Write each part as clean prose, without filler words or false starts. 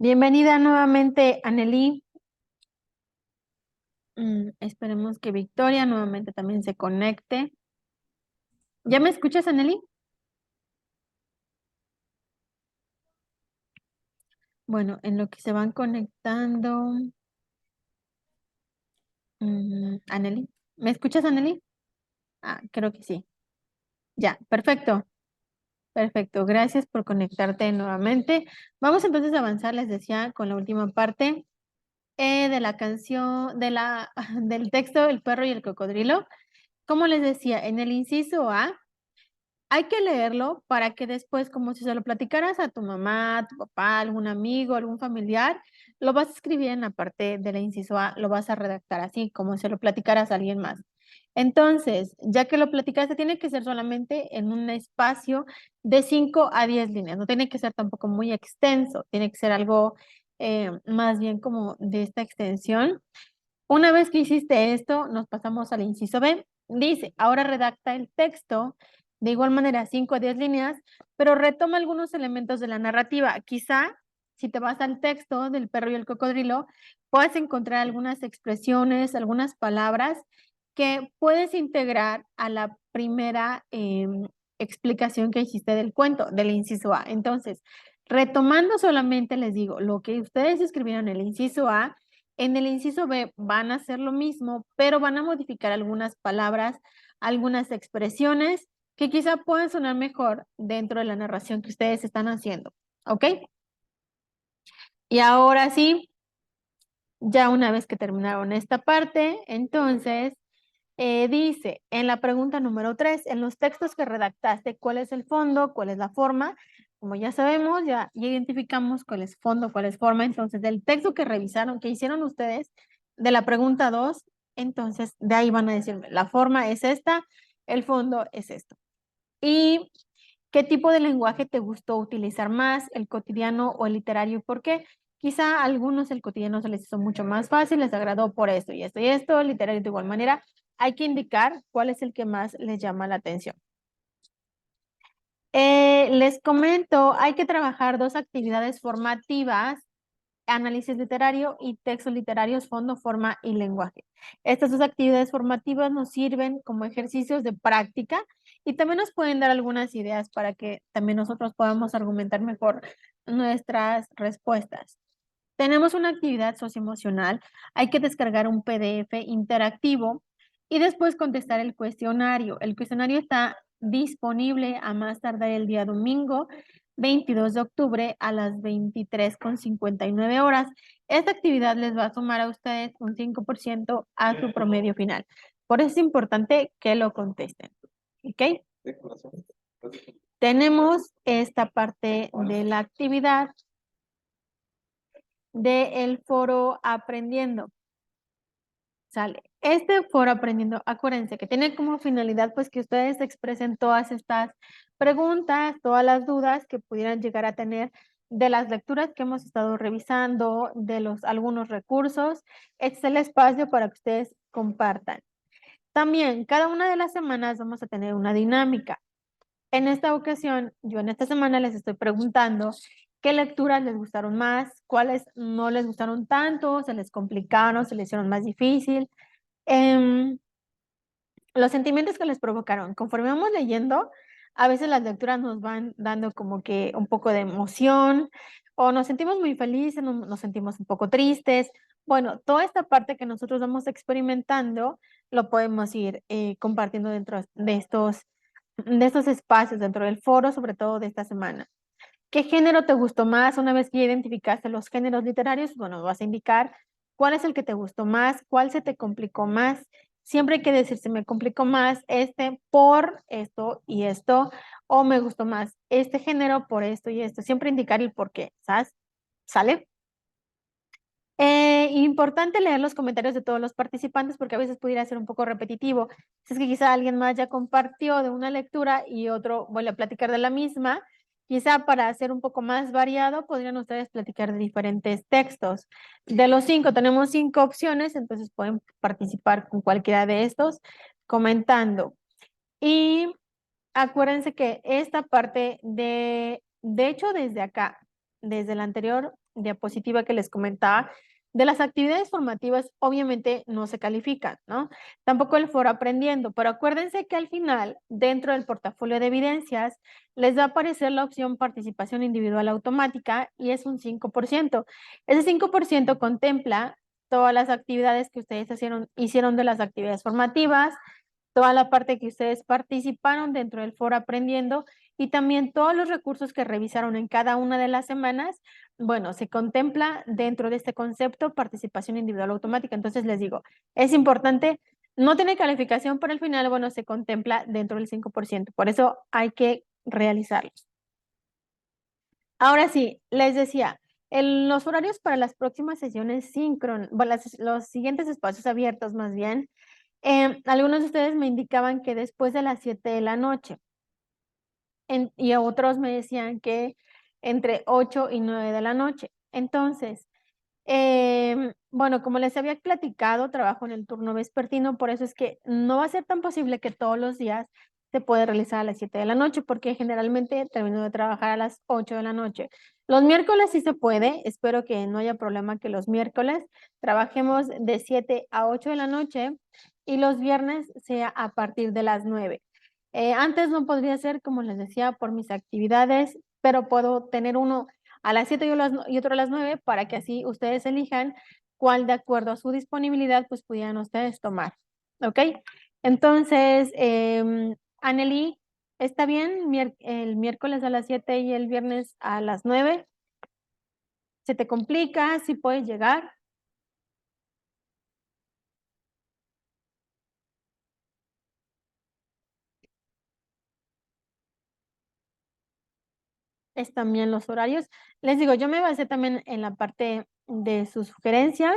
Bienvenida nuevamente, Anely. Esperemos que Victoria nuevamente también se conecte. ¿Ya me escuchas, Anely? Bueno, en lo que se van conectando. Anely, ¿me escuchas, Anely? Creo que sí. Ya, perfecto. Perfecto. Gracias por conectarte nuevamente. Vamos entonces a avanzar, les decía, con la última parte de la canción, del texto El perro y el cocodrilo. Como les decía, en el inciso A, hay que leerlo para que después, como si se lo platicaras a tu mamá, a tu papá, algún amigo, algún familiar, lo vas a escribir en la parte de la inciso A, lo vas a redactar así, como si lo platicaras a alguien más. Entonces, ya que lo platicaste, tiene que ser solamente en un espacio de 5 a 10 líneas, no tiene que ser tampoco muy extenso, tiene que ser algo más bien como de esta extensión. Una vez que hiciste esto, nos pasamos al inciso B. Dice, ahora redacta el texto de igual manera, 5 a 10 líneas, pero retoma algunos elementos de la narrativa. Quizá, si te vas al texto del perro y el cocodrilo, puedes encontrar algunas expresiones, algunas palabras que puedes integrar a la primera explicación que hiciste del cuento, del inciso A. Entonces, retomando solamente, les digo, lo que ustedes escribieron en el inciso A, en el inciso B van a hacer lo mismo, pero van a modificar algunas palabras, algunas expresiones que quizá puedan sonar mejor dentro de la narración que ustedes están haciendo. ¿Ok? Y ahora sí, ya una vez que terminaron esta parte, entonces dice en la pregunta número 3, en los textos que redactaste, ¿cuál es el fondo? ¿Cuál es la forma? Como ya sabemos, ya identificamos cuál es fondo, cuál es forma. Entonces, del texto que revisaron, que hicieron ustedes, de la pregunta 2, entonces de ahí van a decirme, la forma es esta, el fondo es esto. ¿Y qué tipo de lenguaje te gustó utilizar más, el cotidiano o el literario? ¿Por qué? Quizá a algunos el cotidiano se les hizo mucho más fácil, les agradó por esto y esto y esto, el literario de igual manera. Hay que indicar cuál es el que más les llama la atención. Les comento, hay que trabajar dos actividades formativas: análisis literario y textos literarios, fondo, forma y lenguaje. Estas dos actividades formativas nos sirven como ejercicios de práctica y también nos pueden dar algunas ideas para que también nosotros podamos argumentar mejor nuestras respuestas. Tenemos una actividad socioemocional, hay que descargar un PDF interactivo y después contestar el cuestionario. El cuestionario está disponible a más tardar el día domingo 22 de octubre a las 23:59 horas. Esta actividad les va a sumar a ustedes un 5% a su promedio final. Por eso es importante que lo contesten. ¿Ok? Tenemos esta parte de la actividad del foro aprendiendo. Sale. Este foro aprendiendo, acuérdense que tiene como finalidad pues que ustedes expresen todas estas preguntas, todas las dudas que pudieran llegar a tener de las lecturas que hemos estado revisando, de algunos recursos. Este es el espacio para que ustedes compartan. También, cada una de las semanas vamos a tener una dinámica. En esta ocasión, yo en esta semana les estoy preguntando qué lecturas les gustaron más, cuáles no les gustaron tanto, se les complicaron, se les hicieron más difícil. Los sentimientos que les provocaron. Conforme vamos leyendo, a veces las lecturas nos van dando como que un poco de emoción, o nos sentimos muy felices, nos sentimos un poco tristes. Bueno, toda esta parte que nosotros vamos experimentando, lo podemos ir compartiendo dentro de estos espacios, dentro del foro, sobre todo de esta semana. ¿Qué género te gustó más? Una vez que ya identificaste los géneros literarios, bueno, vas a indicar cuál es el que te gustó más, cuál se te complicó más. Siempre hay que decir, se me complicó más este por esto y esto, o me gustó más este género por esto y esto. Siempre indicar el por qué, ¿sabes? ¿Sale? Importante leer los comentarios de todos los participantes porque a veces pudiera ser un poco repetitivo. Si es que quizá alguien más ya compartió de una lectura y otro vuelve a platicar de la misma, quizá para hacer un poco más variado podrían ustedes platicar de diferentes textos. De los 5, tenemos 5 opciones, entonces pueden participar con cualquiera de estos comentando. Y acuérdense que esta parte de hecho desde acá, desde el anterior diapositiva que les comentaba, de las actividades formativas obviamente no se califican, ¿no? Tampoco el foro aprendiendo, pero acuérdense que al final, dentro del portafolio de evidencias, les va a aparecer la opción participación individual automática y es un 5%. Ese 5% contempla todas las actividades que ustedes hicieron de las actividades formativas, toda la parte que ustedes participaron dentro del foro aprendiendo y también todos los recursos que revisaron en cada una de las semanas. Bueno, se contempla dentro de este concepto participación individual automática. Entonces les digo, es importante, no tiene calificación, pero al final, bueno, se contempla dentro del 5%. Por eso hay que realizarlos. Ahora sí, les decía, los horarios para las próximas sesiones síncronas, bueno, los siguientes espacios abiertos más bien, algunos de ustedes me indicaban que después de las 7 de la noche y otros me decían que entre 8 y 9 de la noche. Entonces, bueno, como les había platicado, trabajo en el turno vespertino, por eso es que no va a ser tan posible que todos los días se puede realizar a las 7 de la noche, porque generalmente termino de trabajar a las 8 de la noche. Los miércoles sí se puede, espero que no haya problema que los miércoles trabajemos de 7 a 8 de la noche y los viernes sea a partir de las 9. Antes no podría ser, como les decía, por mis actividades, pero puedo tener uno a las 7 y otro a las 9 para que así ustedes elijan cuál de acuerdo a su disponibilidad pues pudieran ustedes tomar. ¿Ok? Entonces, Anneli, ¿está bien el miércoles a las 7 y el viernes a las 9? ¿Se te complica? ¿Si puedes llegar? Están bien los horarios. Les digo, yo me basé también en la parte de sus sugerencias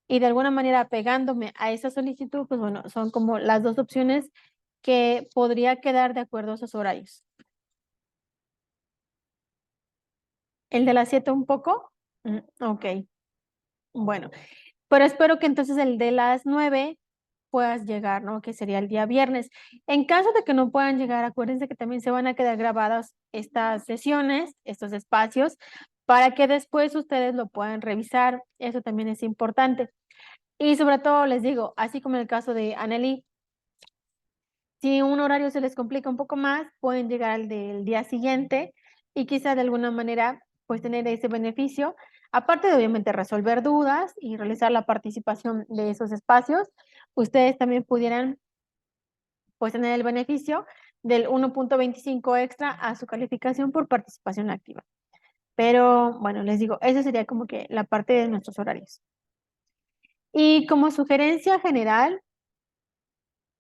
y de alguna manera pegándome a esa solicitud, pues bueno, son como las dos opciones que podría quedar de acuerdo a esos horarios. ¿El de las 7 un poco? Ok, bueno, pero espero que entonces el de las 9 puedas llegar, ¿no? Que sería el día viernes. En caso de que no puedan llegar, acuérdense que también se van a quedar grabadas estas sesiones, estos espacios, para que después ustedes lo puedan revisar. Eso también es importante. Y sobre todo les digo, así como en el caso de Anneli, si un horario se les complica un poco más, pueden llegar al del día siguiente y quizá de alguna manera pues tener ese beneficio, aparte de obviamente resolver dudas y realizar la participación de esos espacios, ustedes también pudieran pues tener el beneficio del 1.25 extra a su calificación por participación activa. Pero bueno, les digo, esa sería como que la parte de nuestros horarios. Y como sugerencia general,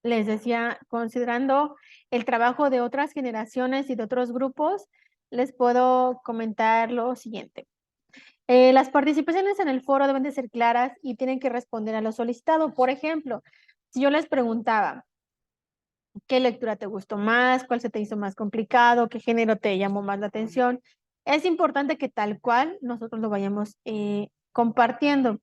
les decía, considerando el trabajo de otras generaciones y de otros grupos, les puedo comentar lo siguiente. Las participaciones en el foro deben de ser claras y tienen que responder a lo solicitado. Por ejemplo, si yo les preguntaba, ¿qué lectura te gustó más? ¿Cuál se te hizo más complicado? ¿Qué género te llamó más la atención? Es importante que tal cual nosotros lo vayamos compartiendo.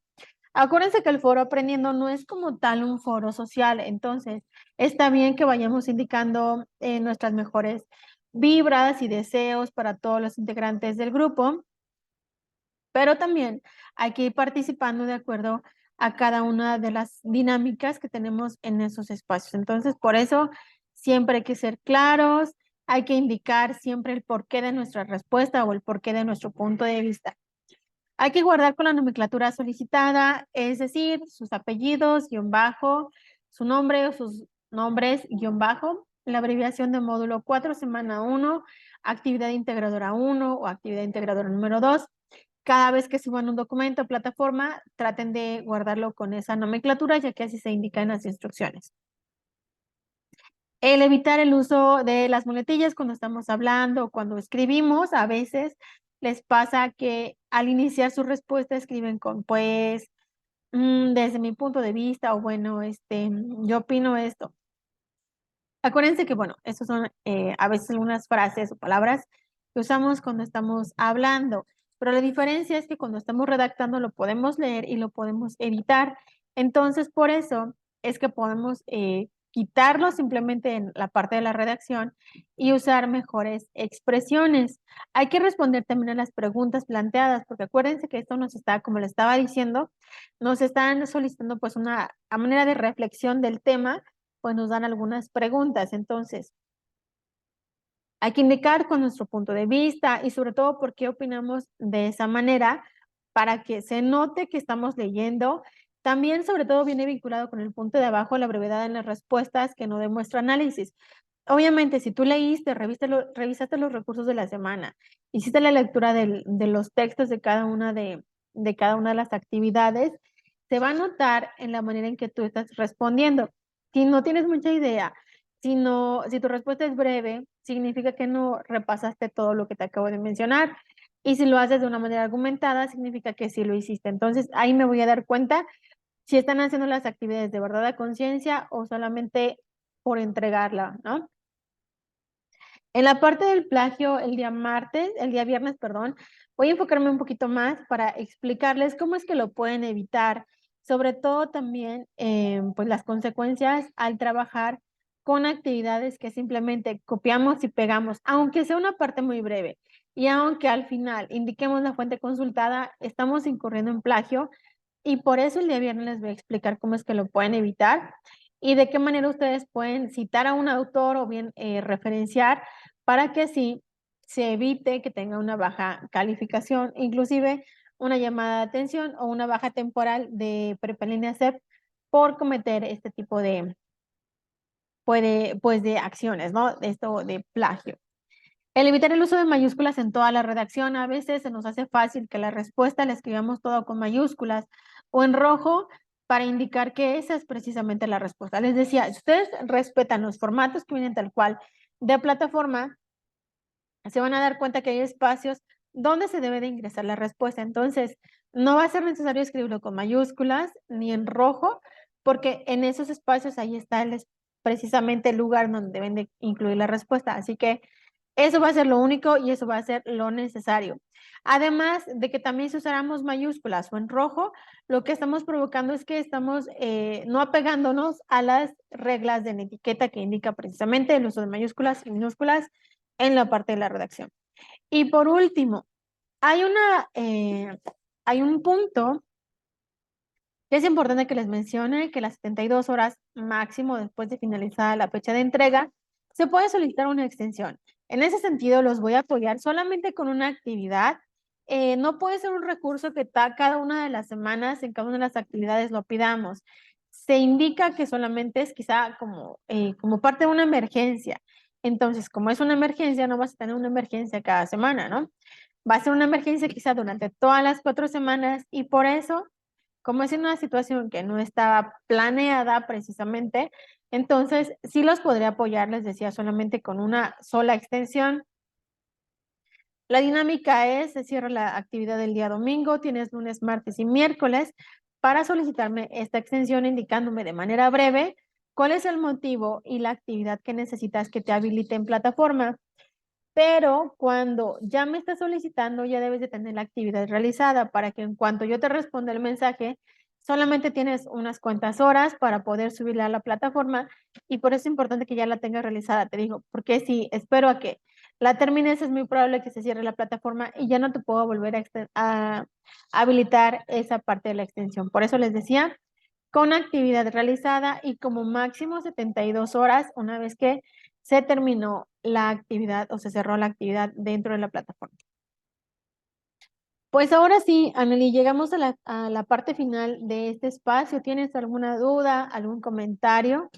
Acuérdense que el foro aprendiendo no es como tal un foro social, entonces está bien que vayamos indicando nuestras mejores vibras y deseos para todos los integrantes del grupo, pero también hay que ir participando de acuerdo a cada una de las dinámicas que tenemos en esos espacios. Entonces, por eso siempre hay que ser claros, hay que indicar siempre el porqué de nuestra respuesta o el porqué de nuestro punto de vista. Hay que guardar con la nomenclatura solicitada, es decir, sus apellidos, guión bajo, su nombre o sus nombres, guión bajo, la abreviación de módulo 4, semana 1, actividad integradora 1 o actividad integradora número 2. Cada vez que suban un documento o plataforma, traten de guardarlo con esa nomenclatura, ya que así se indica en las instrucciones. El evitar el uso de las muletillas cuando estamos hablando o cuando escribimos, a veces les pasa que al iniciar su respuesta escriben con pues, desde mi punto de vista o bueno, yo opino esto. Acuérdense que, bueno, esas son a veces algunas frases o palabras que usamos cuando estamos hablando, pero la diferencia es que cuando estamos redactando lo podemos leer y lo podemos editar. Entonces, por eso es que podemos quitarlo simplemente en la parte de la redacción y usar mejores expresiones. Hay que responder también a las preguntas planteadas, porque acuérdense que esto nos está, como le estaba diciendo, nos están solicitando pues una a manera de reflexión del tema, pues nos dan algunas preguntas. Entonces, hay que indicar con nuestro punto de vista y sobre todo por qué opinamos de esa manera para que se note que estamos leyendo. También, sobre todo, viene vinculado con el punto de abajo, la brevedad en las respuestas que no demuestra análisis. Obviamente, si tú leíste, revisaste los recursos de la semana, hiciste la lectura de los textos de cada una de las actividades, se va a notar en la manera en que tú estás respondiendo. Si no tienes mucha idea, si tu respuesta es breve, significa que no repasaste todo lo que te acabo de mencionar. Y si lo haces de una manera argumentada, significa que sí lo hiciste. Entonces, ahí me voy a dar cuenta si están haciendo las actividades de verdad a conciencia o solamente por entregarla, ¿no? En la parte del plagio, el día viernes, perdón, voy a enfocarme un poquito más para explicarles cómo es que lo pueden evitar, sobre todo también pues las consecuencias al trabajar con actividades que simplemente copiamos y pegamos, aunque sea una parte muy breve y aunque al final indiquemos la fuente consultada, estamos incurriendo en plagio y por eso el día viernes les voy a explicar cómo es que lo pueden evitar y de qué manera ustedes pueden citar a un autor o bien referenciar para que así se evite que tenga una baja calificación, inclusive una llamada de atención o una baja temporal de prepelínea CEP por cometer este tipo de acciones, ¿no? Esto de plagio. El evitar el uso de mayúsculas en toda la redacción, a veces se nos hace fácil que la respuesta la escribamos todo con mayúsculas o en rojo para indicar que esa es precisamente la respuesta. Les decía, si ustedes respetan los formatos que vienen tal cual de plataforma, se van a dar cuenta que hay espacios donde se debe de ingresar la respuesta. Entonces, no va a ser necesario escribirlo con mayúsculas ni en rojo, porque en esos espacios ahí está precisamente el lugar donde deben de incluir la respuesta. Así que eso va a ser lo único y eso va a ser lo necesario. Además de que también si usáramos mayúsculas o en rojo, lo que estamos provocando es que estamos no apegándonos a las reglas de la etiqueta que indica precisamente el uso de mayúsculas y minúsculas en la parte de la redacción. Y por último, hay un punto que es importante que les mencione que las 72 horas máximo después de finalizada la fecha de entrega, se puede solicitar una extensión. En ese sentido, los voy a apoyar solamente con una actividad. No puede ser un recurso que cada una de las semanas, en cada una de las actividades lo pidamos. Se indica que solamente es quizá como parte de una emergencia. Entonces, como es una emergencia, no vas a tener una emergencia cada semana, ¿no? Va a ser una emergencia quizá durante todas las 4 semanas y por eso como es en una situación que no estaba planeada precisamente, entonces sí los podría apoyar, les decía, solamente con una sola extensión. La dinámica es, se cierra la actividad del día domingo, tienes lunes, martes y miércoles para solicitarme esta extensión indicándome de manera breve cuál es el motivo y la actividad que necesitas que te habilite en plataforma. Pero cuando ya me estás solicitando, ya debes de tener la actividad realizada para que en cuanto yo te responda el mensaje, solamente tienes unas cuantas horas para poder subirla a la plataforma y por eso es importante que ya la tengas realizada, te digo, porque si espero a que la termines, es muy probable que se cierre la plataforma y ya no te puedo volver a habilitar esa parte de la extensión. Por eso les decía, con actividad realizada y como máximo 72 horas una vez que se terminó la actividad o se cerró la actividad dentro de la plataforma. Pues ahora sí, Anneli, llegamos a la parte final de este espacio. ¿Tienes alguna duda, algún comentario?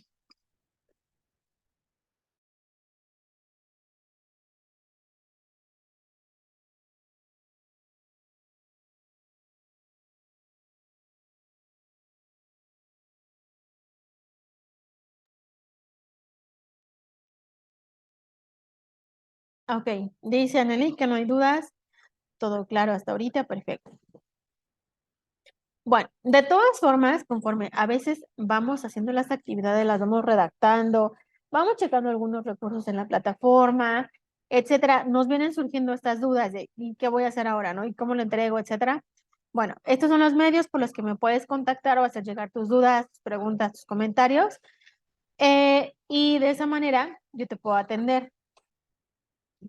Ok, dice Anneli que no hay dudas. Todo claro hasta ahorita, perfecto. Bueno, de todas formas, conforme a veces vamos haciendo las actividades, las vamos redactando, vamos checando algunos recursos en la plataforma, etcétera, nos vienen surgiendo estas dudas de ¿y qué voy a hacer ahora, no? ¿Y cómo lo entrego, etcétera? Bueno, estos son los medios por los que me puedes contactar o hacer llegar tus dudas, tus preguntas, tus comentarios. Y de esa manera yo te puedo atender.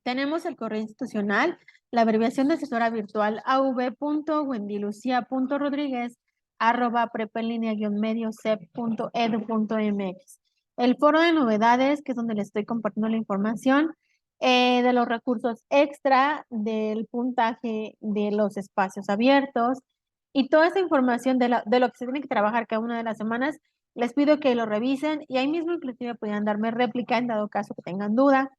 Tenemos el correo institucional, la abreviación de asesora virtual av.wendilucia.rodriguez@prepenlinea-mediocep.edu.mx. El foro de novedades, que es donde les estoy compartiendo la información de los recursos extra, del puntaje de los espacios abiertos y toda esa información de lo que se tiene que trabajar cada una de las semanas. Les pido que lo revisen y ahí mismo inclusive puedan darme réplica en dado caso que tengan duda.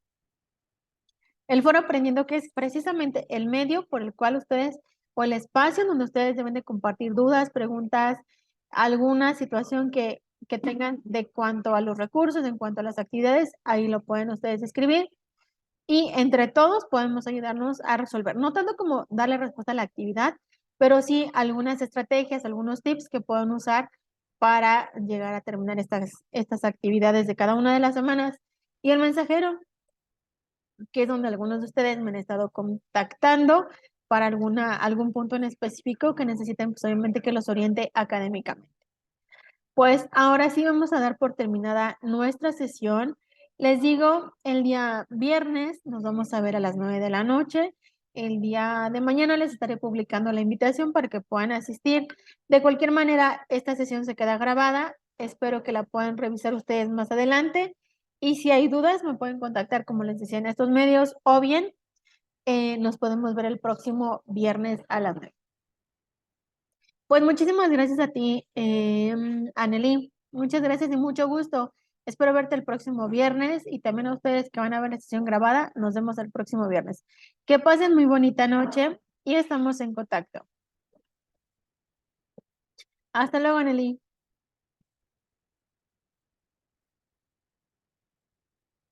El foro aprendiendo, que es precisamente el medio por el cual ustedes, o el espacio donde ustedes deben de compartir dudas, preguntas, alguna situación que tengan de cuanto a los recursos, en cuanto a las actividades, ahí lo pueden ustedes escribir y entre todos podemos ayudarnos a resolver. No tanto como darle respuesta a la actividad, pero sí algunas estrategias, algunos tips que pueden usar para llegar a terminar estas actividades de cada una de las semanas. Y el mensajero, que es donde algunos de ustedes me han estado contactando para algún punto en específico que necesiten, pues obviamente que los oriente académicamente. Pues ahora sí vamos a dar por terminada nuestra sesión. Les digo, el día viernes nos vamos a ver a las 9 de la noche. El día de mañana les estaré publicando la invitación para que puedan asistir. De cualquier manera, esta sesión se queda grabada. Espero que la puedan revisar ustedes más adelante. Y si hay dudas, me pueden contactar, como les decía, en estos medios, o bien nos podemos ver el próximo viernes a las 9. Pues muchísimas gracias a ti, Anneli. Muchas gracias y mucho gusto. Espero verte el próximo viernes y también a ustedes que van a ver la sesión grabada. Nos vemos el próximo viernes. Que pasen muy bonita noche y estamos en contacto. Hasta luego, Anneli.